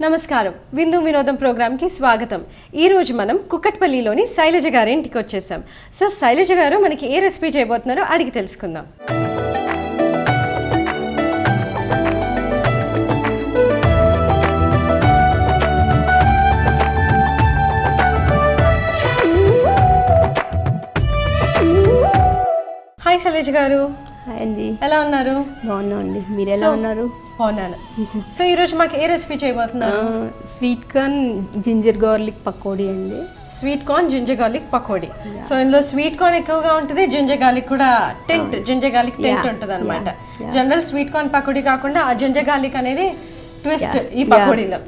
నమస్కారం విందు వినోదం ప్రోగ్రామ్ కి స్వాగతం. ఈ రోజు మనం కుక్కట్పల్లిలోని శైలజ గారి ఇంటికి వచ్చేసాం. సో శైలజ గారు మనకి ఏ రెసిపీ చేయబోతున్నారో అడిగి తెలుసుకుందాం. హాయ్ శైలజ గారు. హాయ్ అండి. ఎలా ఉన్నారు? బాగున్నా అండి. మీరు ఎలా ఉన్నారు? బాగున్నాను. సో ఈరోజు మాకు ఏ రెసిపీ చేయబోతున్నారు? Sweet corn ginger garlic pakodi అండి. Sweet corn ginger garlic pakodi. So ఇందులో స్వీట్ కార్న్ ఎక్కువగా ఉంటుంది, జింజర్ గార్లిక్ కూడా జింజర్ గార్లిక్ టెంట్ ఉంటుంది అనమాట. జనరల్ స్వీట్ కార్న్ పకోడీ కాకుండా ఆ జింజర్ గార్లిక్ అనేది ట్విస్ట్ ఈ పకోడీలో.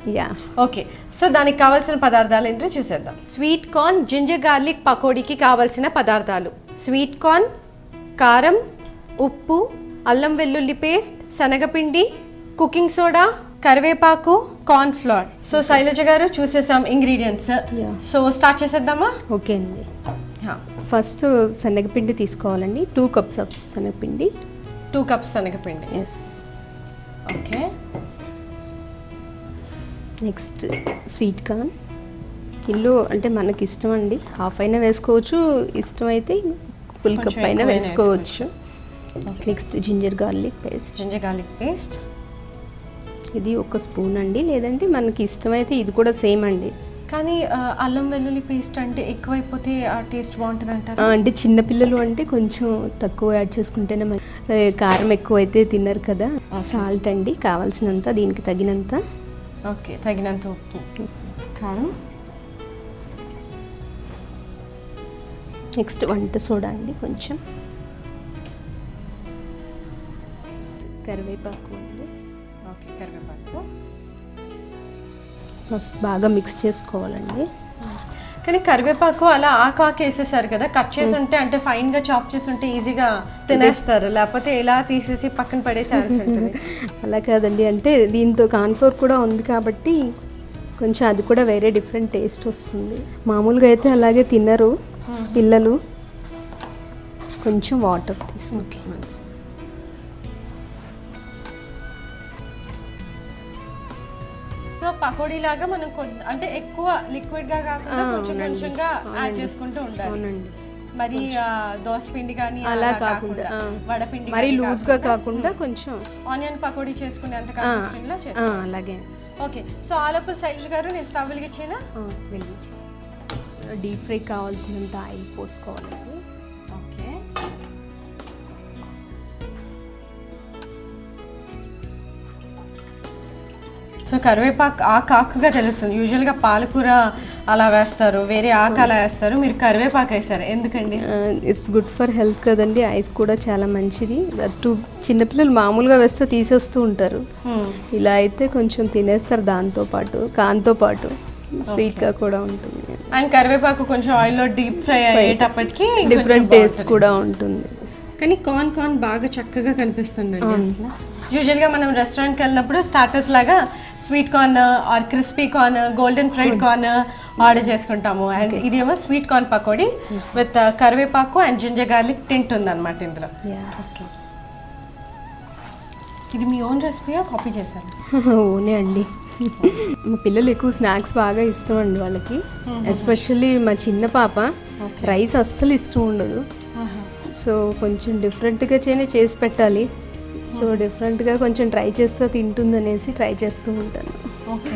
ఓకే, సో దానికి కావాల్సిన పదార్థాలు ఏంటో చూసేద్దాం. స్వీట్ కార్న్ జింజర్ గార్లిక్ పకోడీకి కావాల్సిన పదార్థాలు: స్వీట్ కార్న్, కారం, ఉప్పు, అల్లం వెల్లుల్లి పేస్ట్, శనగపిండి, కుకింగ్ సోడా, కరివేపాకు, కార్న్ ఫ్లోర్. సో శైలజ గారు చూసేసాం ఇంగ్రీడియంట్స్. సో స్టార్ట్ చేసేద్దామా? ఓకే అండి. ఫస్ట్ శనగపిండి తీసుకోవాలండి. 2 cups ఆఫ్ శనగపిండి. 2 cups శనగపిండి. Yes. Okay. Next sweet corn. ఇల్లు అంటే మనకి ఇష్టం అండి, హాఫ్ అయినా వేసుకోవచ్చు, ఇష్టమైతే ఫుల్ కప్ అయినా వేసుకోవచ్చు. Next ginger garlic paste. ఇది 1 స్పూన్ అండి, లేదంటే మనకి ఇష్టమైతే ఇది కూడా సేమ్ అండి. కానీ అల్లం వెల్లుల్లి పేస్ట్ అంటే ఎక్కువైపోతే ఆ టేస్ట్ బాగుంటుంది అంటారు. అంటే చిన్నపిల్లలు అంటే కొంచెం తక్కువ యాడ్ చేసుకుంటేనే కారం ఎక్కువ అయితే తిన్నారు కదా. సాల్ట్ అండి కావాల్సినంత, దీనికి తగినంత. ఓకే, తగినంత ఉప్పు, కారం. నెక్స్ట్ వంట సోడా అండి కొంచెం. కరివేపాకు అండి. ఓకే, కరివేపాకు. ఫస్ట్ బాగా మిక్స్ చేసుకోవాలండి. కానీ కరివేపాకు అలా ఆకు వేసేసారు కదా, కట్ చేసి ఉంటే అంటే ఫైన్గా చాప్ చేసి ఉంటే ఈజీగా తినేస్తారు, లేకపోతే ఇలా తీసేసి పక్కన పడే ఛాన్స్ ఉంటుంది. అలా కాదండి, అంటే దీంతో కార్న్ఫ్లోర్ కూడా ఉంది కాబట్టి కొంచెం అది కూడా వేరే డిఫరెంట్ టేస్ట్ వస్తుంది. మామూలుగా అయితే అలాగే తినరు పిల్లలు. కొంచెం వాటర్ తీసుకుంటే సో పకోడీ లాగా మనం అంటే ఎక్కువ లిక్విడ్ గా కాకుండా కొంచెం కొంచెంగా యాడ్ చేసుకుంటూ ఉండాలి. మరి దోస పిండి కానీ అలా కాకుండా, వడపిండి మరి లూజ్ గా కాకుండా కొంచెం ఆనియన్ పకోడీ చేసుకునే అంత కన్సిస్టెన్సీ లో చేసుకోవాలి. అలాగే. ఓకే, సో ఆలోపల శైలజ గారు నేను స్టవ్ వెలిగించేనా? వెలిగించి డీప్ ఫ్రై కావాల్సినంత ఆయిల్ పోసుకోవాలండి. ఓకే. సో కరివేపాకు ఆకుగా తెలుస్తుంది. యూజువల్గా పాలకూర అలా వేస్తారు, వేరే ఆకు అలా వేస్తారు, మీరు కరివేపాకు వేస్తారు ఎందుకండి? ఇట్స్ గుడ్ ఫర్ హెల్త్ కదండి, ఐస్ కూడా చాలా మంచిది. చిన్నపిల్లలు మామూలుగా వేస్తే తీసేస్తూ ఉంటారు, ఇలా అయితే కొంచెం తినేస్తారు. దాంతో పాటు స్వీట్గా కూడా ఉంటుంది. అండ్ కరివేపాకు కొంచెం ఆయిల్లో డీప్ ఫ్రై అయ్యేటప్పటికి డిఫరెంట్ టేస్ట్ కూడా ఉంటుంది. కానీ కార్న్ బాగా చక్కగా కనిపిస్తుంది. యూజువల్గా మనం రెస్టారెంట్కి వెళ్ళినప్పుడు స్టార్టర్స్ లాగా sweet corn or crispy corn, golden fried corn order చేసుకుంటాము. అండ్ ఇదేమో స్వీట్ కార్న్ పకోడీ విత్ కరివేపాకు అండ్ జింజర్ గార్లిక్ టింట్ ఉందన్నమాట ఇందులో. ఓకే, ఇది మీ ఓన్ రెసిపీయా కాపీ చేశారు? ఓనే అండి. మా పిల్లలు ఎక్కువ స్నాక్స్ బాగా ఇష్టం అండి వాళ్ళకి. ఎస్పెషల్లీ మా చిన్న పాప రైస్ అస్సలు ఇష్టం ఉండదు. సో కొంచెం డిఫరెంట్గా చేసి పెట్టాలి. సో డిఫరెంట్గా కొంచెం ట్రై చేస్తే తింటుంది అనేసి ట్రై చేస్తూ ఉంటాను. ఓకే.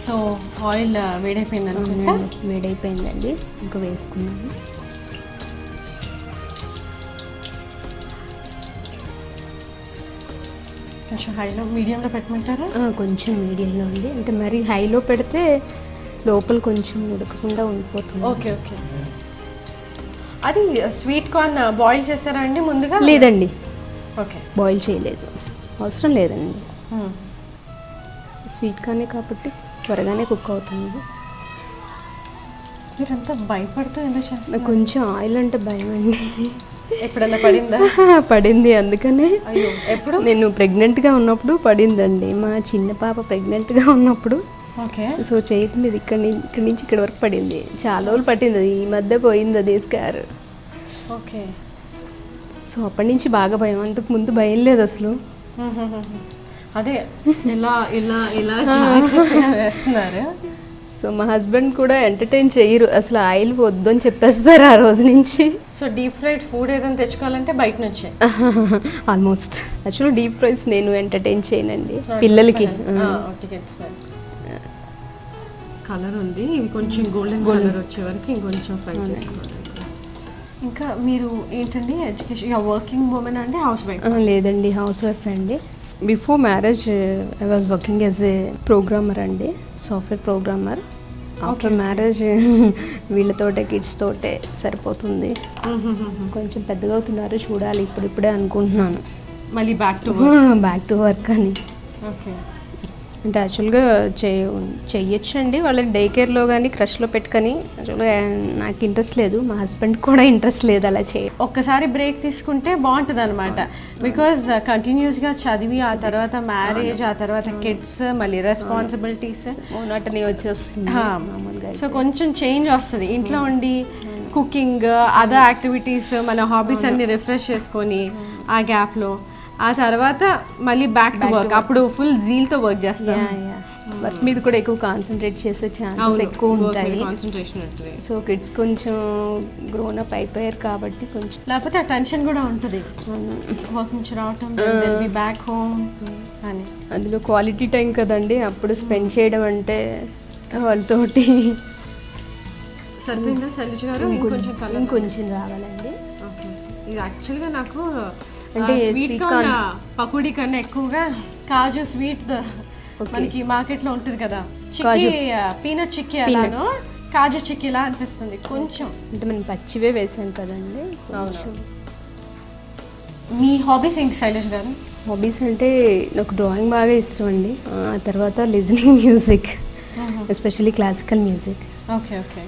సో ఆయిల్ వేడైపోయిందండి, ఇంకా వేసుకున్నాను. కొంచెం హైలో మీడియంలో పెట్టమంటారా? కొంచెం మీడియంలో అండి, అంటే మరి హైలో పెడితే లోపల కొంచెం ఉడకకుండా ఉండిపోతుంది. ఓకే. అది స్వీట్ కార్న్ బాయిల్ చేశారా అండి ముందుగా? లేదండి. ఓకే, బాయిల్ చేయలేదు, అవసరం లేదండి. స్వీట్ కార్నే కాబట్టి త్వరగానే కుక్ అవుతుంది. మీరంతా భయపడుతూ ఎందుకు చేస్తారు? కొంచెం ఆయిల్ అంటే భయం అండి. ఎప్పుడన్నా పడిందా? పడింది, అందుకనే. ఎప్పుడు? నేను ప్రెగ్నెంట్గా ఉన్నప్పుడు పడిందండి. మా చిన్న పాప ప్రెగ్నెంట్గా ఉన్నప్పుడు. ఓకే. సో చేతి మీద ఇక్కడి నుంచి ఇక్కడ వరకు పడింది. చాలా రోజులు పట్టింది, అది ఈ మధ్య పోయింది అది స్కార్. ఓకే. సో అప్పటి నుంచి బాగా భయం, అంతకు ముందు భయం లేదు అసలు. అదే ఇలా ఇలా ఇలా జాగ్రత్తగా వేస్తున్నారు. సో మా హస్బెండ్ కూడా ఎంటర్టైన్ చెయ్యరు, అసలు ఆయిల్ వద్దు అని చెప్పేస్తారు ఆ రోజు నుంచి. సో డీప్ ఫ్రైడ్ ఫుడ్ ఏదైనా తెచ్చుకోవాలంటే బయట నుంచే ఆల్మోస్ట్. యాక్చువల్లీ డీప్ ఫ్రైస్ నేను ఎంటర్టైన్ చేయనండి పిల్లలకి. కలర్ ఉంది, ఇవి కొంచెం గోల్డెన్ కలర్ వచ్చే వరకు ఇంకొంచెం ఫ్రై చేసుకోవాలి. ఇంకా మీరు ఏంటండి ఎడ్యుకేషన్ వర్కింగ్ ఉమెన్ అండి, హౌస్ వైఫ్? లేదండి, హౌస్ వైఫ్ అండి. Before marriage I was working as a programmer అండి, సాఫ్ట్వేర్ ప్రోగ్రామర్. ఆఫ్టర్ మ్యారేజ్ వీళ్ళతోటే కిడ్స్ తోటే సరిపోతుంది. కొంచెం పెద్దగా అవుతున్నారు, చూడాలి ఇప్పుడిప్పుడే అనుకుంటున్నాను మళ్ళీ బ్యాక్ టు వర్క్ అని. ఓకే, అంటే యాక్చువల్గా చెయ్యొచ్చండి వాళ్ళకి డే కేర్లో కానీ క్రష్లో పెట్టుకొని. యాక్చువల్గా నాకు ఇంట్రెస్ట్ లేదు, మా హస్బెండ్ కూడా ఇంట్రెస్ట్ లేదు అలా ఒక్కసారి బ్రేక్ తీసుకుంటే బాగుంటుంది అనమాట. బికాజ్ కంటిన్యూస్గా చదివి ఆ తర్వాత మ్యారేజ్, ఆ తర్వాత కిడ్స్, మళ్ళీ రెస్పాన్సిబిలిటీస్, మోనోటనీ వచ్చేస్తుంది. సో కొంచెం చేంజ్ వస్తుంది. ఇంట్లో ఉండి కుకింగ్, అదర్ యాక్టివిటీస్, మన హాబీస్ అన్ని రిఫ్రెష్ చేసుకొని ఆ గ్యాప్లో ఆ తర్వాత మళ్ళీ బ్యాక్ టు వర్క్. అప్పుడు ఫుల్ జీల్తో వర్క్ చేస్తాం. వర్క్ మీద కూడా ఎక్కువ కాన్సన్ట్రేట్ చేసే ఛాన్సెస్ ఎక్కువ ఉంటాయి. సో కిడ్స్ కొంచెం గ్రోన్ అప్ అయిపోయారు కాబట్టి కొంచెం, లేకపోతే ఆ టెన్షన్ కూడా ఉంటుంది వర్క్ నుంచి రావటం, బ్యాక్ హోమ్ అని. అందులో క్వాలిటీ టైం కదండి అప్పుడు స్పెండ్ చేయడం అంటే వాళ్ళతోటి. సరిపోయిందా శైలజ గారు? ఇంకొంచెం రావాలండి. ఇది యాక్చువల్గా నాకు అంటే స్వీట్ కార్న్ పకోడీ కన్నా ఎక్కువగా కాజు స్వీట్ మనకి మార్కెట్లో ఉంటుంది కదా, చిక్కీ పీనట్ చిక్కీ అలానో కాజు చిక్కీలా అనిపిస్తుంది కొంచెం. అంటే మనం పచ్చివే వేసాం కదండి. మీ హాబీస్ ఏంటి శైలజ గారు? హాబీస్ అంటే నాకు డ్రాయింగ్ బాగా ఇష్టం అండి, ఆ తర్వాత listening music, especially classical music. Okay okay.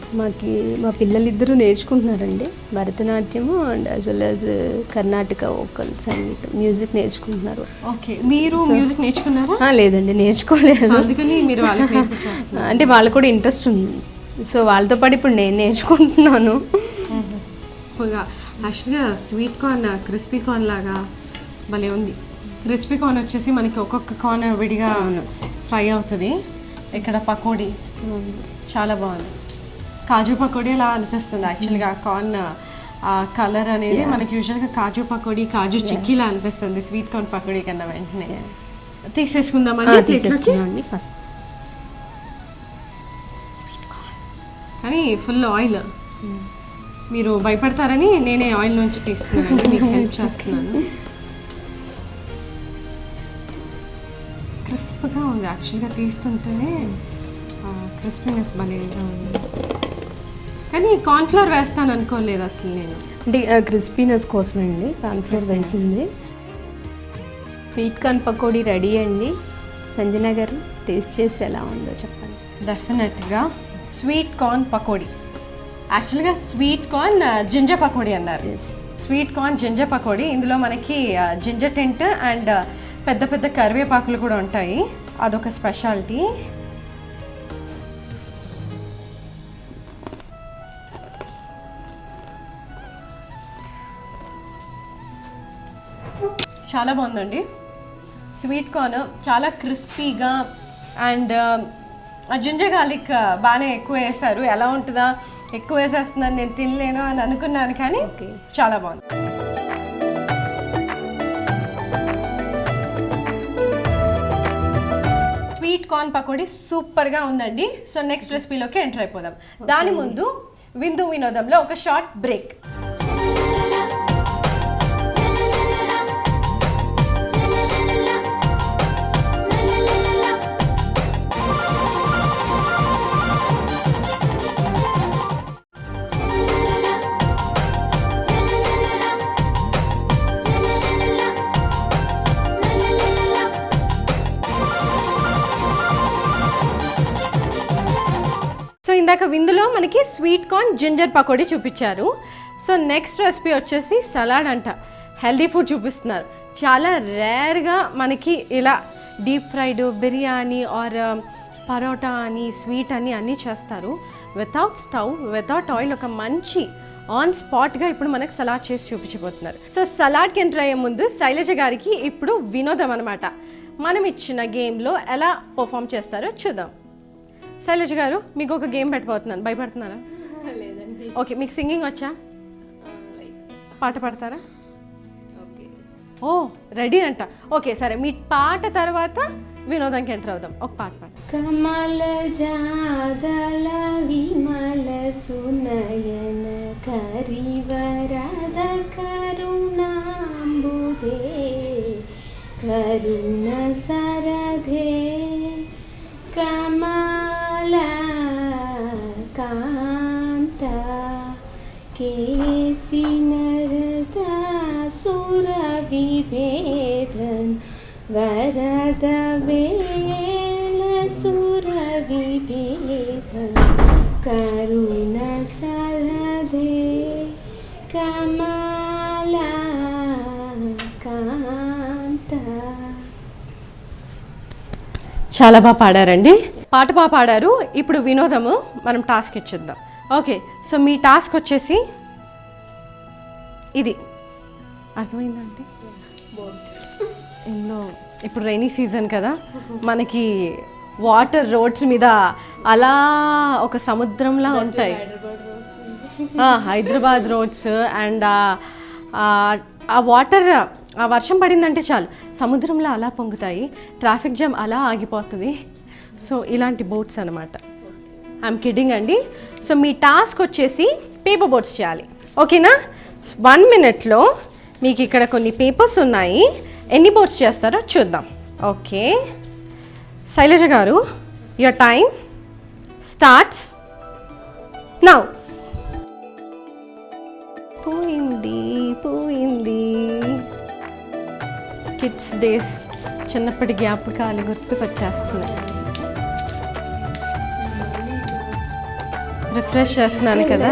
మా పిల్లలిద్దరూ నేర్చుకుంటున్నారండి Bharatanatyam and as well as Karnataka vocal సంగీతం మ్యూజిక్ నేర్చుకుంటున్నారు. ఓకే, మీరు మ్యూజిక్ నేర్చుకున్నారా? లేదండి, నేర్చుకోలేదు. అందుకని మీరు వాళ్ళకి నేర్పించేస్తున్నారు. అంటే వాళ్ళకు కూడా ఇంట్రెస్ట్ ఉంది, సో వాళ్ళతో పాటు ఇప్పుడు నేను నేర్చుకుంటున్నాను. యాక్చువల్గా స్వీట్ కార్న్ క్రిస్పీ కార్న్ లాగా భలే ఉంది. క్రిస్పీ కార్న్ వచ్చేసి మనకి ఒక్కొక్క కార్న్ విడిగా ఫ్రై అవుతుంది. ఇక్కడ పకోడీ చాలా బాగుంది. కాజు పకోడీ అలా అనిపిస్తుంది యాక్చువల్గా. కార్న్ కలర్ అనేది మనకి యూజువల్గా కాజు పకోడీ, కాజు చిక్కీలా అనిపిస్తుంది స్వీట్ కార్న్ పకోడీ కన్నా. వెంటనే తీసేసుకుందామండి. స్వీట్ కార్న్ కానీ ఫుల్ ఆయిల్. మీరు భయపడతారని నేనే ఆయిల్ నుంచి తీసుకున్నాను, మీకు హెల్ప్ చేస్తున్నాను. క్రిస్ప్గా ఉంది యాక్చువల్గా, తీస్తుంటేనే క్రిస్పీనెస్ భలేగా ఉంది. కానీ కార్న్ఫ్లవర్ వేస్తాను అనుకోలేదు అసలు నేను. అంటే క్రిస్పీనెస్ కోసమండి కార్న్ఫ్లవర్ వేసింది. స్వీట్ కార్న్ పకోడీ రెడీ అండి. సంజన గారు టేస్ట్ చేసి ఎలా ఉందో చెప్పండి. డెఫినెట్గా స్వీట్ కార్న్ పకోడీ. యాక్చువల్గా స్వీట్ కార్న్ జింజర్ పకోడీ అన్నారు. Sweet corn ginger pakodi. ఇందులో మనకి జింజర్ టింట్ అండ్ పెద్ద పెద్ద కరివేపాకులు కూడా ఉంటాయి, అదొక స్పెషాలిటీ. చాలా బాగుందండి. స్వీట్ కార్న్ చాలా క్రిస్పీగా అండ్ జింజర్ గార్లిక్ బాగానే ఎక్కువ వేస్తారు. ఎలా ఉంటుందా, ఎక్కువ వేసేస్తున్నాను నేను తినలేను అని అనుకున్నాను, కానీ చాలా బాగుంది. స్వీట్ కార్న్ పకోడీ సూపర్గా ఉందండి. సో నెక్స్ట్ రెసిపీలోకి ఎంటర్ అయిపోదాం. దాని ముందు విందు వినోదంలో ఒక షార్ట్ బ్రేక్. సో ఇందాక విందులో మనకి స్వీట్ కార్న్ జింజర్ పకోడీ చూపించారు. సో నెక్స్ట్ రెసిపీ వచ్చేసి సలాడ్ అంట. హెల్దీ ఫుడ్ చూపిస్తున్నారు. చాలా రేర్గా మనకి ఇలా deep fried biryani or parotta అని స్వీట్ అని అన్నీ చేస్తారు. వితౌట్ స్టవ్, వితౌట్ ఆయిల్, ఒక మంచి ఆన్ స్పాట్గా ఇప్పుడు మనకు సలాడ్ చేసి చూపించబోతున్నారు. సో సలాడ్కి ఎంటర్ అయ్యే ముందు శైలజ గారికి ఇప్పుడు వినోదం అనమాట. మనం ఇచ్చిన గేమ్లో ఎలా పర్ఫామ్ చేస్తారో చూద్దాం. శైలజ గారు, మీకు ఒక గేమ్ పెట్టబోతున్నాను, భయపడుతున్నారా? లేదండి. ఓకే, మీకు సింగింగ్ వచ్చా? పాట పాడతారా? ఓకే. ఓ రెడీ అంట. ఓకే సరే, మీ పాట తర్వాత వినోదానికి ఎంటర్ అవుదాం. ఒక పాట పాడు. కమల జాదల విమల సునయన కరివరద కరుణాంబుదే కరుణ సరధే కమల కాంత కేసి నరద సుర విభేదన్ వరద వేల సుర విభేదన్ కరుణ సరధే కమల కాంత. చాలా బాగా పాడారండి, పాట బాగా పాడారు. ఇప్పుడు వినోదము, మనం టాస్క్ ఇచ్చేద్దాం. ఓకే, సో మీ టాస్క్ వచ్చేసి ఇది, అర్థమైందండి? ఇందులో ఇప్పుడు రైనీ సీజన్ కదా, మనకి వాటర్ రోడ్స్ మీద అలా ఒక సముద్రంలా ఉంటాయి. హైదరాబాద్ రోడ్స్ అండ్ ఆ వాటర్, ఆ వర్షం పడిందంటే చాలు సముద్రంలో అలా పొంగుతాయి, ట్రాఫిక్ జామ్ అలా ఆగిపోతుంది. సో ఇలాంటి బోట్స్ అనమాట. ఐఎమ్ కిడ్డింగ్ అండి. సో మీ టాస్క్ వచ్చేసి పేపర్ బోట్స్ చేయాలి, ఓకేనా? 1 minute మీకు ఇక్కడ కొన్ని పేపర్స్ ఉన్నాయి, ఎన్ని బోట్స్ చేస్తారో చూద్దాం. ఓకే శైలజ గారు, యువర్ టైం స్టార్ట్స్ నౌ. పోయింది పోయింది కిడ్స్ డేస్, చిన్నప్పటి జ్ఞాపకాలు గుర్తుకొచ్చేస్తున్నాయి. రిఫ్రెష్ చేస్తున్నాను కదా,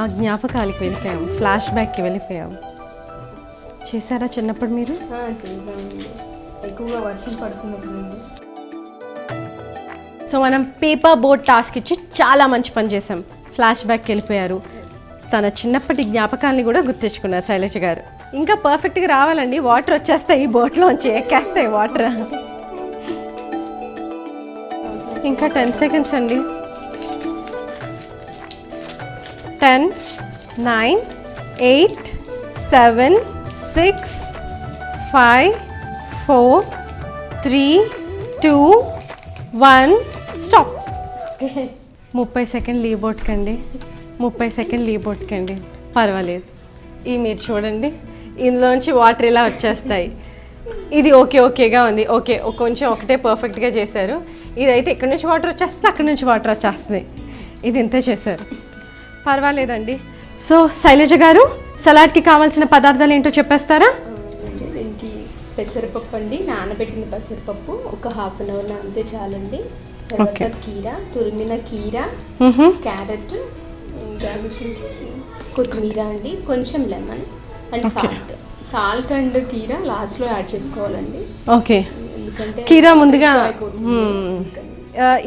ఆ జ్ఞాపకాలకి వెళ్ళిపోయాం, ఫ్లాష్ బ్యాక్కి వెళ్ళిపోయాం. చేశారా చిన్నప్పుడు మీరు? చేసామండి, ఎక్కువగా వర్షం పడుతున్నప్పుడు. సో మనం పేపర్ బోట్ టాస్క్ ఇచ్చి చాలా మంచి పని చేసాం, ఫ్లాష్ బ్యాక్కి వెళ్ళిపోయారు, తన చిన్నప్పటి జ్ఞాపకాలని కూడా గుర్తించుకున్నారు శైలజ గారు. ఇంకా పర్ఫెక్ట్గా రావాలండి, వాటర్ వచ్చేస్తాయి ఈ బోట్లోంచి, ఎక్కేస్తాయి వాటర్. ఇంకా 10 seconds అండి. 10, 9, 8, 7, 6, 5, 4, 3, 2, 1 స్టాప్. 30 సెకండ్లు ఈ బోట్కండి, 30 సెకండ్లు ఈ బోట్కండి. పర్వాలేదు, ఈ మీరు చూడండి, ఇందులోంచి వాటర్ ఇలా వచ్చేస్తాయి. ఇది ఓకేగా ఉంది, ఓకే కొంచెం ఒకటే పర్ఫెక్ట్గా చేశారు. ఇదైతే ఇక్కడ నుంచి వాటర్ వచ్చేస్తుంది, అక్కడ నుంచి వాటర్ వచ్చేస్తుంది. ఇది ఇంతే చేశారు, పర్వాలేదండి. సో శైలజ గారు, సలాడ్కి కావాల్సిన పదార్థాలు ఏంటో చెప్పేస్తారా? దీనికి పెసరపప్పు అండి, నానబెట్టిన పెసరపప్పు ఒక 1/2 hour అంతే చాలండి. తర్వాత కీరా, తురిమిన కీరా, క్యారెట్, కొత్తిమీర అండి, కొంచెం లెమన్ అండ్ సాల్ట్ అండ్ కీరా లాస్ట్లో యాడ్ చేసుకోవాలండి. ఓకే, ఎందుకంటే కీరా ముందుగా.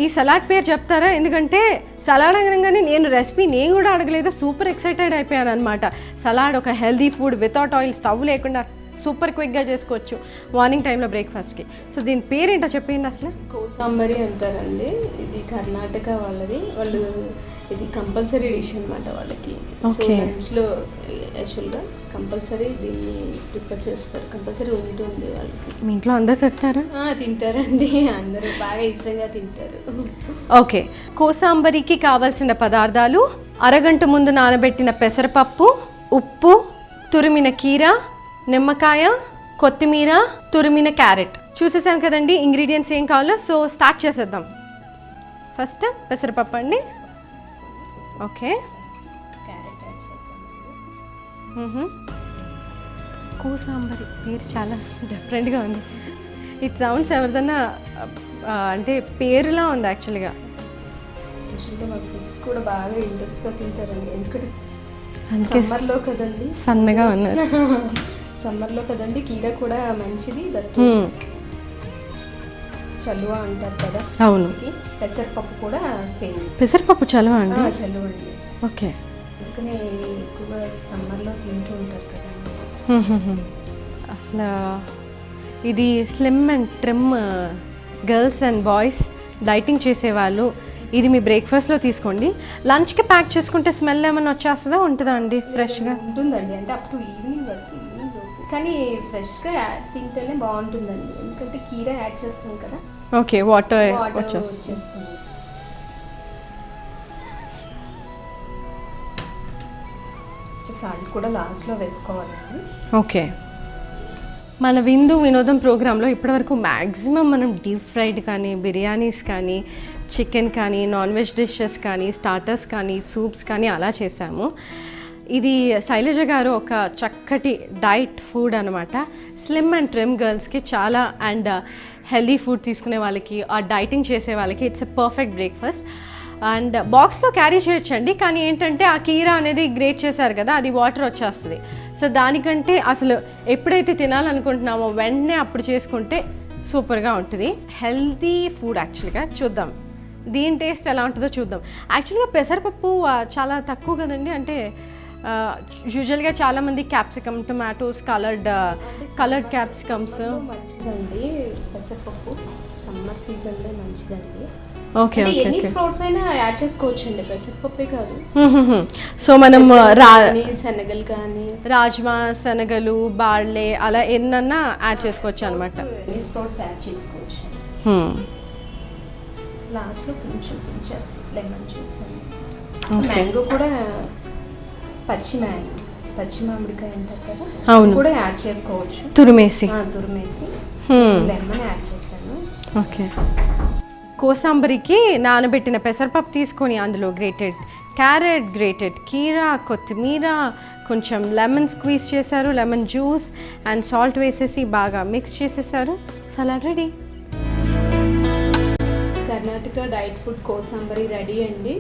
ఈ సలాడ్ పేరు చెప్తారా? ఎందుకంటే సలాడ్ అనగానే నేను రెసిపీ నేను కూడా అడగలేదు, సూపర్ ఎక్సైటెడ్ అయిపోయాను అనమాట. సలాడ్ ఒక healthy food, without oil, stove లేకుండా సూపర్ క్విక్గా చేసుకోవచ్చు మార్నింగ్ టైంలో బ్రేక్ఫాస్ట్కి. సో దీని పేరేంటో చెప్పండి అసలు. కోసాంబరి అంటారండి, ఇది కర్ణాటక వాళ్ళది. వాళ్ళు ఇది కంపల్సరీ డిష్ అనమాట వాళ్ళకి. సో లంచ్లో యాక్చువల్గా కంపల్సరీ దీన్ని ప్రిపేర్ చేస్తారు, కంపల్సరీ ఉంటుంది వాళ్ళకి. మీ ఇంట్లో అందరూ తింటారా? తింటారండి, అందరూ బాగా ఇష్టంగా తింటారు. ఓకే, కోసాంబరికి కావాల్సిన పదార్థాలు: అరగంట ముందు నానబెట్టిన పెసరపప్పు, ఉప్పు, తురిమిన కీర, నిమ్మకాయ, కొత్తిమీర, తురిమిన క్యారెట్. చూసేసాం కదండి ఇంగ్రీడియంట్స్ ఏం కావాలో. సో స్టార్ట్ చేసేద్దాం. ఫస్ట్ పెసరపప్పు అండి. ఓకే, కోసాంబరి పేరు చాలా డిఫరెంట్గా ఉంది. ఇట్ సౌండ్స్ ఎవరిదన్నా అంటే పేరులా ఉంది యాక్చువల్గా. కూడా బాగా ఇంట్రెస్ట్గా తింటారండి, ఎందుకంటే అందుకే సమ్మర్లో కదండి, సన్నగా ఉన్నారు. సమ్మర్లో కదండి, కీర కూడా మంచిది, చలువ అంటారు కదా. అవును, పెసరపప్పు కూడా సేమ్. పెసరపప్పు చలువ అండి? చలువ అండి. ఓకే, అందుకనే ఎక్కువగా సమ్మర్లో తింటూ ఉంటారు కదా. అసలు ఇది slim and trim girls and boys dieting చేసేవాళ్ళు ఇది మీ బ్రేక్ఫాస్ట్లో తీసుకోండి. లంచ్కి ప్యాక్ చేసుకుంటే స్మెల్ ఏమైనా వచ్చేస్తుందా ఉంటుందా అండి? ఫ్రెష్గా ఉంటుందండి, అంటే అప్ టు ఈవినింగ్ వరకు. కానీ ఫ్రెష్గా తింటేనే బాగుంటుందండి, ఎందుకంటే కీరా యాడ్ చేస్తాం కదా. ఓకే, వాటర్ వచ్చేస్తుంది. సాల్ట్ కూడా లాస్ట్లో వేసుకోవాలండి. ఓకే, మన విందు వినోదం ప్రోగ్రాంలో ఇప్పటివరకు మ్యాక్సిమం మనం డీప్ ఫ్రైడ్ కానీ, బిర్యానీస్ కానీ, చికెన్ కానీ, నాన్ వెజ్ డిషెస్ కానీ, స్టార్టర్స్ కానీ, సూప్స్ కానీ అలా చేసాము. ఇది శైలజ గారు ఒక చక్కటి డైట్ ఫుడ్ అనమాట. స్లిమ్ అండ్ ట్రిమ్ గర్ల్స్కి చాలా అండ్ హెల్దీ ఫుడ్ తీసుకునే వాళ్ళకి, ఆ డైటింగ్ చేసే వాళ్ళకి it's a perfect breakfast. And బాక్స్లో క్యారీ చేయొచ్చండి, కానీ ఏంటంటే ఆ కీరా అనేది గ్రేట్ చేశారు కదా, అది వాటర్ వచ్చేస్తుంది. సో దానికంటే అసలు ఎప్పుడైతే తినాలనుకుంటున్నామో వెంటనే అప్పుడు చేసుకుంటే సూపర్గా ఉంటుంది. హెల్తీ ఫుడ్ యాక్చువల్గా. చూద్దాం దీని టేస్ట్ ఎలా ఉంటుందో చూద్దాం. యాక్చువల్గా పెసరపప్పు చాలా తక్కువ కదండి, అంటే యూజువల్గా చాలామంది క్యాప్సికమ్, టొమాటోస్, కలర్డ్ క్యాప్సికమ్స్. మంచిదండి పెసరపప్పు, సమ్మర్ సీజన్లో మంచిదండి. ఓకే, ఎన్ని స్ప్రౌట్స్ అయినా యాడ్ చేసుకోవచ్చు అండి, పెసరపప్పే కాదు. సో మనం శనగలు కానీ, రాజ్మా, శనగలు, బార్లే అలా ఎన్నన్నా యాడ్ చేసుకోవచ్చు అనమాట. ఎన్ని స్ప్రౌట్స్ యాడ్ చేసుకోవచ్చు. లాస్ట్లో కొంచెం లెమన్ జ్యూస్ అండి. మ్యాంగో కూడా, పచ్చి మామిడికాయ అంటారు కదా, అవును, కూడా యాడ్ చేసుకోవచ్చు. తురిమేసి లెమన్ యాడ్ చేశాను. ఓకే, కోసాంబరికి నానబెట్టిన పెసరపప్పు తీసుకొని అందులో గ్రేటెడ్ క్యారెట్, గ్రేటెడ్ కీరా, కొత్తిమీర, కొంచెం లెమన్ స్క్వీజ్ చేశారు, లెమన్ జ్యూస్ అండ్ సాల్ట్ వేసేసి బాగా మిక్స్ చేసేసారు. Salad ready. Karnataka diet food kosambari ready అండి.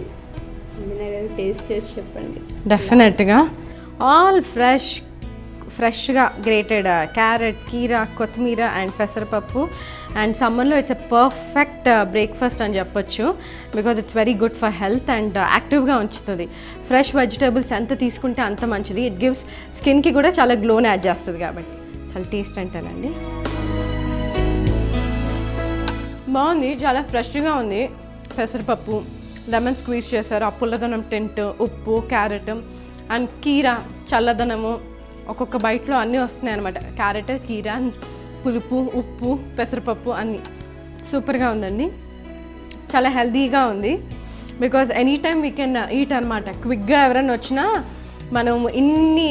టేస్ట్ చేసి చెప్పండి. డెఫినెట్గా ఆల్ ఫ్రెష్గా గ్రేటెడ్ క్యారెట్, కీరా, కొత్తిమీర అండ్ పెసరపప్పు. అండ్ సమ్మర్లో ఇట్స్ ఎ పర్ఫెక్ట్ బ్రేక్ఫాస్ట్ అని చెప్పొచ్చు, because it's very good for health and యాక్టివ్గా ఉంచుతుంది. ఫ్రెష్ వెజిటేబుల్స్ ఎంత తీసుకుంటే అంత మంచిది. ఇట్ గివ్స్ స్కిన్కి కూడా చాలా గ్లోని యాడ్ చేస్తుంది కాబట్టి చాలా టేస్ట్ అంటానండి. బాగుంది, చాలా ఫ్రెష్గా ఉంది. పెసరపప్పు, లెమన్ స్క్వీజ్ చేశారు, ఆ పుల్లదనం టెంట్, ఉప్పు, క్యారెట్ అండ్ కీరా చల్లదనము. ఒక్కొక్క బైట్లో అన్నీ వస్తున్నాయి అనమాట. క్యారెట్, కీరా, పులుపు, ఉప్పు, పెసరపప్పు అన్నీ సూపర్గా ఉందండి. చాలా హెల్తీగా ఉంది, because any time we can eat అనమాట. క్విక్గా ఎవరైనా వచ్చినా మనం ఇన్ని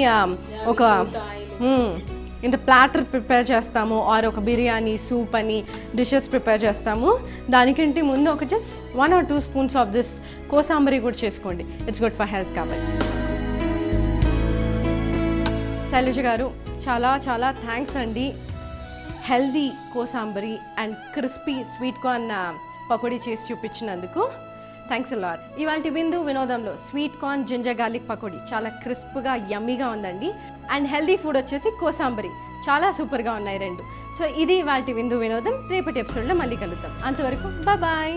ఇంత ప్లాటర్ ప్రిపేర్ చేస్తాము, ఆర్ ఒక బిర్యానీ, సూప్ అని డిషెస్ ప్రిపేర్ చేస్తాము. దానికంటే ముందు ఒక just 1 or 2 spoons of this kosambari కూడా చేసుకోండి. ఇట్స్ గుడ్ ఫర్ హెల్త్ కాబట్టి. శైలజ గారు చాలా థ్యాంక్స్ అండి. Healthy kosambari and crispy sweet corn pakodi చేసి చూపించినందుకు థ్యాంక్స్ అలాట్. ఇవాంటి విందు వినోదంలో sweet corn ginger garlic pakodi చాలా క్రిస్ప్గా యమ్మీగా ఉందండి. అండ్ హెల్దీ ఫుడ్ వచ్చేసి కోసాంబరి చాలా సూపర్గా ఉన్నాయి రెండు. సో ఇది ఇవాంటి విందు వినోదం. రేపటి ఎపిసోడ్లో మళ్ళీ కలుద్దాం. అంతవరకు బాయ్.